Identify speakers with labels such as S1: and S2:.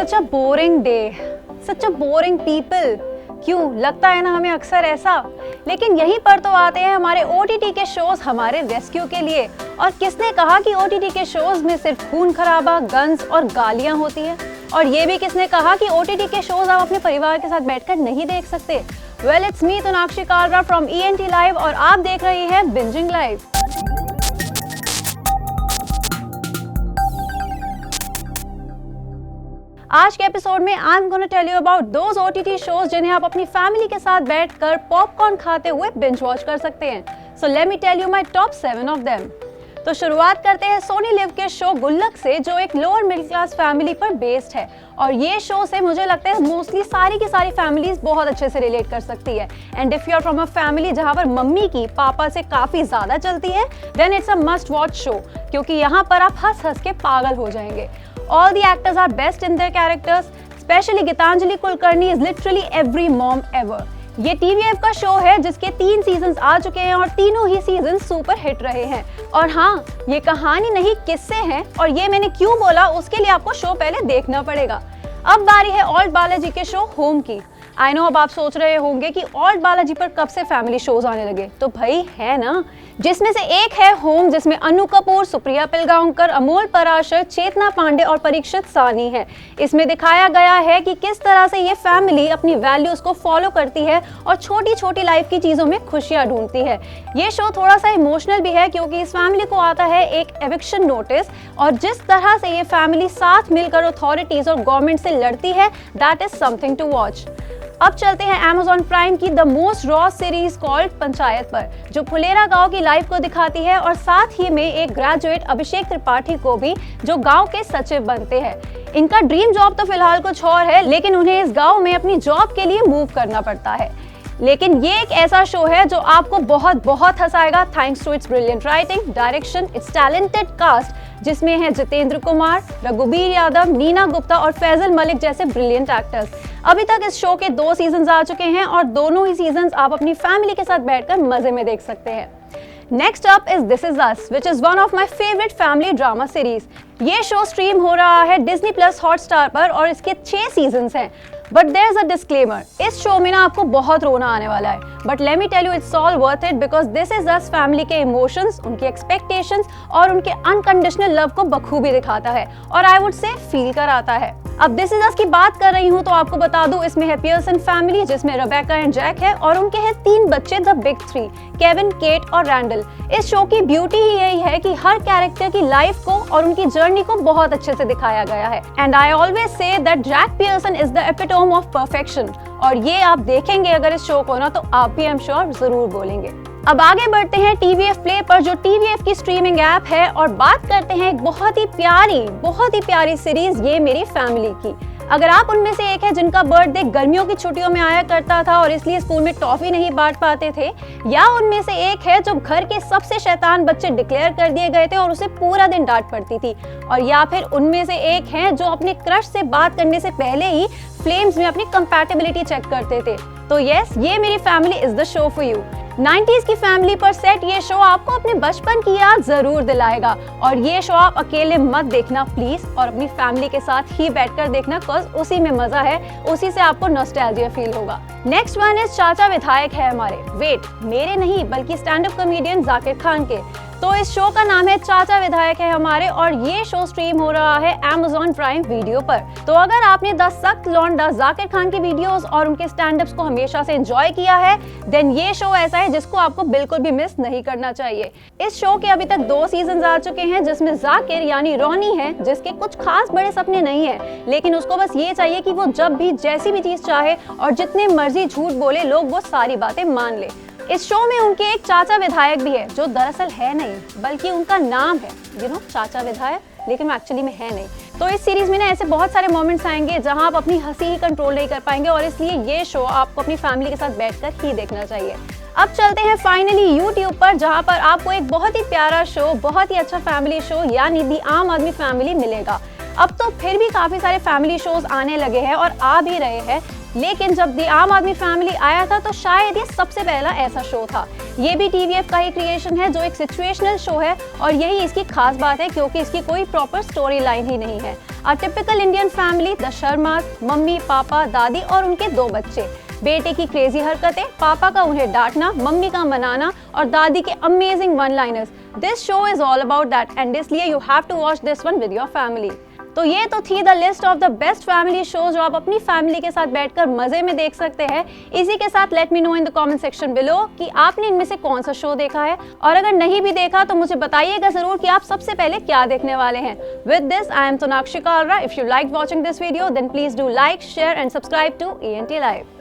S1: सच अ boring day, सच अ boring people. क्यों लगता है ना हमें अक्सर ऐसा। लेकिन यहीं पर तो आते हैं हमारे OTT के शोज हमारे रेस्क्यू के लिए। और किसने कहा कि OTT के शोज में सिर्फ खून खराबा, गन्स और गालियां होती है। और ये भी किसने कहा कि OTT के शोज आप अपने परिवार के साथ बैठकर नहीं देख सकते। Well, it's me Tonakshi Kalra from ENT live और आप देख रही हैं बिंजिंग लाइव। आज के एपिसोड में I am gonna tell you about those OTT shows जिन्हें आप अपनी फैमिली के साथ बैठकर पॉपकॉर्न खाते हुए बिंज वॉच कर सकते हैं। So let me tell you my top 7 of them. तो शुरुआत करते हैं सोनी लिव के शो गुल्लक से, जो एक लोअर मिडिल क्लास फैमिली पर बेस्ड है। और ये शो से मुझे लगता है मोस्टली सारी की सारी फैमिलीज बहुत अच्छे से रिलेट कर सकती है। And if you are from a family जहां पर मम्मी की पापा से काफी ज्यादा चलती है, then it's a must watch show, क्योंकि यहाँ पर आप हंस हंस के पागल हो जाएंगे। All the actors are best in their characters, especially Gitanjali Kulkarni is literally every mom ever. ये TVF का शो है जिसके 3 सीजन्स आ चुके हैं और तीनों ही सीजन सुपर हिट रहे हैं। और हाँ, ये कहानी नहीं किस्से हैं, और ये मैंने क्यों बोला उसके लिए आपको शो पहले देखना पड़ेगा। अब बारी है ऑल्ट बालाजी के शो होम की। आई नो अब आप सोच रहे होंगे कि ऑल्ट बालाजी पर कब से फैमिली शोज आने लगे। तो भाई है ना, जिसमें से एक है होम, जिसमें अनु कपूर, सुप्रिया पिलगांवकर, अमोल पराशर, चेतना पांडे और परीक्षित सानी है। इसमें दिखाया गया है कि किस तरह से ये फैमिली अपनी वैल्यूज को फॉलो करती है और छोटी छोटी लाइफ की चीजों में खुशियां ढूंढती है। ये शो थोड़ा सा इमोशनल भी है, क्योंकि इस फैमिली को आता है एक एविक्शन नोटिस, और जिस तरह से ये फैमिली साथ मिलकर अथॉरिटीज और गवर्नमेंट से लड़ती है, that is something to watch. अब चलते हैं Amazon प्राइम की the most raw series called Panchayat पर, जो फुलेरा गांव की लाइफ को दिखाती है, और साथ ही में एक ग्रेजुएट अभिषेक त्रिपाठी को भी, जो गांव के सचिव बनते हैं। इनका ड्रीम जॉब तो फिलहाल कुछ और है, लेकिन उन्हें इस गांव में अपनी जॉब के लिए मूव करना पड़ता है। लेकिन ये एक ऐसा शो है जो आपको बहुत बहुत हंसाएगा, thanks to its brilliant writing, direction, its talented cast, जिसमें है जितेंद्र कुमार, रघुबीर यादव, नीना गुप्ता और फैजल मलिक जैसे ब्रिलियंट एक्टर्स। अभी तक इस शो के 2 सीजन्स आ चुके हैं, और दोनों ही सीजन्स आप अपनी फैमिली के साथ बैठकर मजे में देख सकते हैं। Next up is this is us, which is one of my favourite family drama series. ये शो स्ट्रीम हो रहा है डिज्नी प्लस हॉटस्टार पर, और इसके 6 सीजन्स हैं। But there is a disclaimer, इस शो में ना आपको बहुत रोना आने वाला है। But let me tell you, it's all worth it, because this is us family के इमोशंस, उनके एक्सपेक्टेशंस और उनके अनकंडीशनल लव को बखूबी दिखाता है, और आई वुड से फील कराता है। अब दिस इज अस की बात कर रही हूँ तो आपको बता दूं, इसमें है पियर्सन फैमिली, जिसमें रेबेका एंड जैक है, और उनके हैं 3 बच्चे, द बिग 3, केविन, केट और रैंडल। इस शो की ब्यूटी ही यही है कि हर कैरेक्टर की लाइफ को और उनकी जर्नी को बहुत अच्छे से दिखाया गया है। And I always say that Jack Pearson is the epitome of perfection, और ये आप देखेंगे अगर इस शो को ना, तो आप भी आई एम श्योर जरूर बोलेंगे। अब आगे बढ़ते हैं TVF प्ले पर, जो TVF की स्ट्रीमिंग ऐप है, और बात करते हैं एक बहुत ही प्यारी सीरीज, ये मेरी फैमिली की। अगर आप उनमें से एक है जिनका बर्थडे गर्मियों की छुट्टियों में आया करता था और इसलिए स्कूल में टॉफी नहीं बांट पाते थे, या उनमें से एक है जो घर के सबसे शैतान बच्चे डिक्लेयर कर दिए गए थे और उसे पूरा दिन डांट पड़ती थी, और या फिर उनमें से एक है जो अपने क्रश से बात करने से पहले ही फ्लेम्स में अपनी कंपैटिबिलिटी चेक करते थे, तो यस, ये मेरी family is the show for you. 90s की फैमिली पर सेट ये शो आपको अपने बचपन की याद जरूर दिलाएगा, और ये शो आप अकेले मत देखना प्लीज, और अपनी फैमिली के साथ ही बैठकर देखना, बिकॉज उसी में मजा है, उसी से आपको नॉस्टैल्जिया फील होगा। नेक्स्ट वन इज चाचा विधायक है हमारे, वेट, मेरे नहीं बल्कि stand up comedian Zakir Khan के। तो इस शो का नाम है चाचा विधायक है हमारे, और ये शो स्ट्रीम हो रहा है Amazon प्राइम वीडियो पर। तो अगर आपने द सख्त लौंडा जाकिर खान की वीडियोस और उनके स्टैंड अप्स को हमेशा से एंजॉय किया है, देन ये शो ऐसा है जिसको आपको बिल्कुल भी मिस नहीं करना चाहिए। इस शो के अभी तक 2 सीजन आ चुके हैं, जिसमें जाकिर यानी रॉनी है, जिसके कुछ खास बड़े सपने नहीं है, लेकिन उसको बस ये चाहिए कि वो जब भी जैसी भी चीज चाहे और जितने मर्जी झूठ बोले, लोग वो सारी बातें मान ले। इस शो में उनके एक चाचा विधायक भी है, जो दरअसल है नहीं बल्कि उनका नाम है, यू नो, चाचा विधायक, लेकिन एक्चुअली में है नहीं। तो इस सीरीज में ना ऐसे बहुत सारे मोमेंट्स आएंगे जहां आप अपनी हंसी ही कंट्रोल नहीं कर पाएंगे, और इसलिए ये शो आपको अपनी फैमिली के साथ बैठकर ही देखना चाहिए। अब चलते हैं फाइनली YouTube पर, जहां पर आपको एक बहुत ही प्यारा शो, बहुत ही अच्छा फैमिली शो, यानी दी आम आदमी फैमिली मिलेगा। अब तो फिर भी काफी सारे फैमिली शोज आने लगे हैं और आ भी रहे हैं, लेकिन जब दी आम आदमी फैमिली आया था तो शायद ये सबसे पहला ऐसा शो था। ये भी टीवीएफ का ही क्रिएशन है जो एक सिचुएशनल शो है और यही इसकी खास बात है क्योंकि इसकी कोई प्रॉपर स्टोरी लाइन ही नहीं है। A typical Indian family, the Sharma's, mummy, पापा, दादी और उनके 2 बच्चे। बेटे की क्रेजी हरकतें, पापा का उन्हें डांटना, मम्मी का मनाना और दादी के amazing one liners. This show is all about that and इसलिए you have to watch this one with your family. तो ये तो थी the list of the best family show जो आप अपनी फैमिली के साथ बैठकर मजे में देख सकते हैं। इसी के साथ let me know in the comment section below कि आपने इनमें से कौन सा शो देखा है और अगर नहीं भी देखा तो मुझे बताइएगा जरूर कि आप सबसे पहले क्या देखने वाले हैं। With this I am Sonakshi Kalra. If you like watching this video then please do like, share and subscribe to ENT Live।